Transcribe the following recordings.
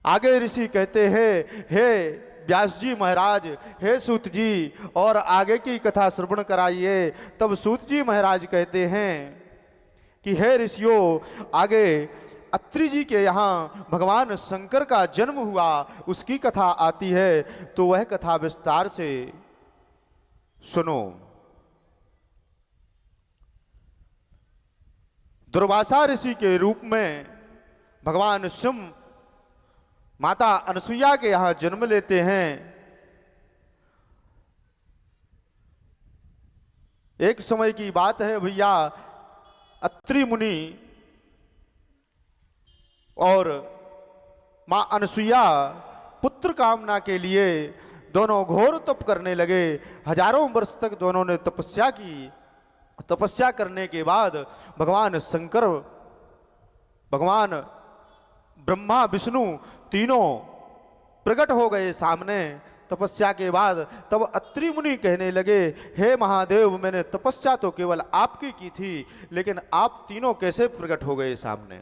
आगे ऋषि कहते हैं, हे व्यास जी महाराज, हे सूत जी, और आगे की कथा श्रवण कराइए। तब सूत जी महाराज कहते हैं कि हे ऋषियों, आगे अत्रि जी के यहाँ भगवान शंकर का जन्म हुआ, उसकी कथा आती है, तो वह कथा विस्तार से सुनो। दुर्वासा ऋषि के रूप में भगवान शिव माता अनसुईया के यहां जन्म लेते हैं। एक समय की बात है भैया, अत्रि मुनि और मां अनसुईया पुत्र कामना के लिए दोनों घोर तप करने लगे। हजारों वर्ष तक दोनों ने तपस्या की। तपस्या करने के बाद भगवान शंकर, भगवान ब्रह्मा, विष्णु तीनों प्रकट हो गए सामने। तपस्या के बाद तब अत्रि मुनि कहने लगे, हे महादेव, मैंने तपस्या तो केवल आपकी की थी, लेकिन आप तीनों कैसे प्रकट हो गए सामने?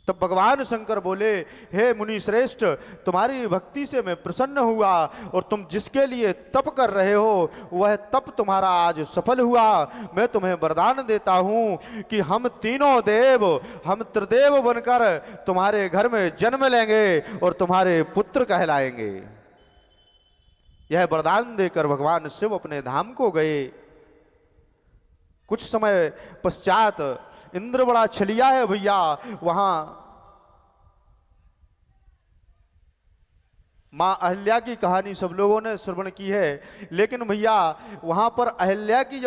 तब भगवान शंकर बोले, हे मुनि श्रेष्ठ, तुम्हारी भक्ति से मैं प्रसन्न हुआ, और तुम जिसके लिए तप कर रहे हो वह तप तुम्हारा आज सफल हुआ। मैं तुम्हें वरदान देता हूं कि हम तीनों देव, हम त्रिदेव बनकर तुम्हारे घर में जन्म लेंगे और तुम्हारे पुत्र कहलाएंगे। यह वरदान देकर भगवान शिव अपने धाम को गए। कुछ समय पश्चात इंद्र बड़ा छलिया है भैया, वहां मां अहल्या की कहानी सब लोगों ने श्रवण की है, लेकिन भैया वहां पर अहल्या की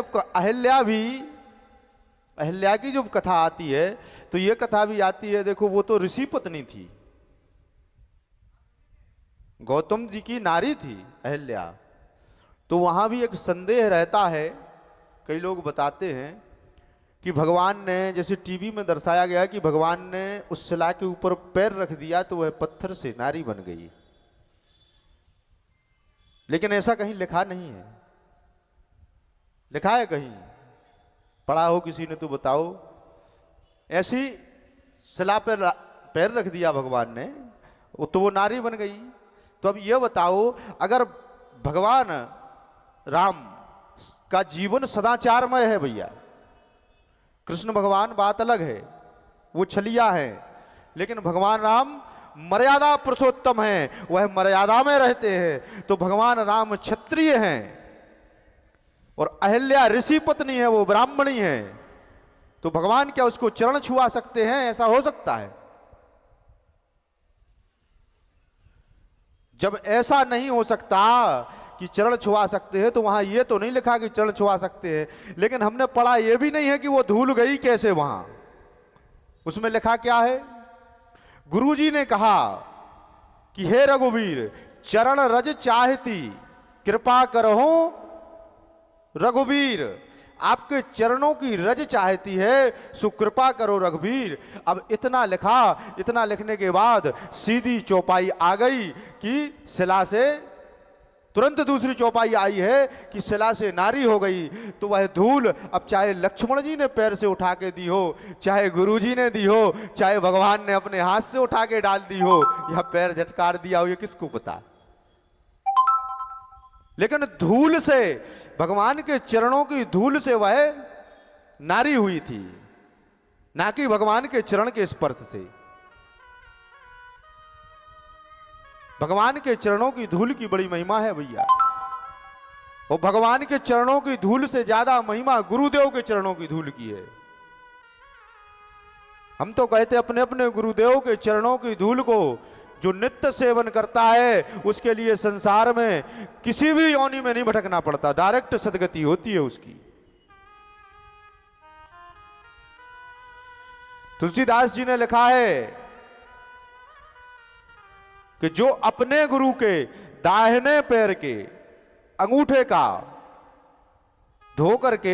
जब कथा आती है तो ये कथा भी आती है। देखो, वो तो ऋषि पत्नी थी, गौतम जी की नारी थी अहल्या। तो वहां भी एक संदेह रहता है, कई लोग बताते हैं कि भगवान ने, जैसे टीवी में दर्शाया गया कि भगवान ने उस शिला के ऊपर पैर रख दिया तो वह पत्थर से नारी बन गई, लेकिन ऐसा कहीं लिखा नहीं है। लिखा है कहीं? पढ़ा हो किसी ने तो बताओ। ऐसी शिला पर पैर रख दिया भगवान ने तो वो नारी बन गई। तो अब ये बताओ, अगर भगवान राम का जीवन सदाचारमय है भैया, कृष्ण भगवान बात अलग है, वो छलिया है, लेकिन भगवान राम मर्यादा पुरुषोत्तम है, वह मर्यादा में रहते हैं। तो भगवान राम क्षत्रिय हैं और अहल्या ऋषि पत्नी है, वो ब्राह्मणी है। तो भगवान क्या उसको चरण छुआ सकते हैं? ऐसा हो सकता है? जब ऐसा नहीं हो सकता कि चरण छुआ सकते हैं, तो वहां यह तो नहीं लिखा कि चरण छुआ सकते हैं। लेकिन हमने पढ़ा यह भी नहीं है कि वो धूल गई कैसे वहां। उसमें लिखा क्या है? गुरुजी ने कहा कि हे रघुवीर, चरण रज चाहती कृपा करहो रघुवीर, आपके चरणों की रज चाहती है, सो कृपा करो रघुवीर। अब इतना लिखा, इतना लिखने के बाद सीधी चौपाई आ गई कि शिला से तुरंत दूसरी चौपाई आई है कि शिला से नारी हो गई। तो वह धूल अब चाहे लक्ष्मण जी ने पैर से उठा के दी हो, चाहे गुरु जी ने दी हो, चाहे भगवान ने अपने हाथ से उठा के डाल दी हो, या पैर झटकार दिया हो, ये किसको पता। लेकिन धूल से, भगवान के चरणों की धूल से वह नारी हुई थी, ना कि भगवान के चरण के स्पर्श से। भगवान के चरणों की धूल की बड़ी महिमा है भैया, और भगवान के चरणों की धूल से ज्यादा महिमा गुरुदेव के चरणों की धूल की है। हम तो कहते अपने अपने गुरुदेव के चरणों की धूल को जो नित्य सेवन करता है, उसके लिए संसार में किसी भी योनि में नहीं भटकना पड़ता, डायरेक्ट सदगति होती है उसकी। तुलसीदास जी ने लिखा है कि जो अपने गुरु के दाहिने पैर के अंगूठे का धो करके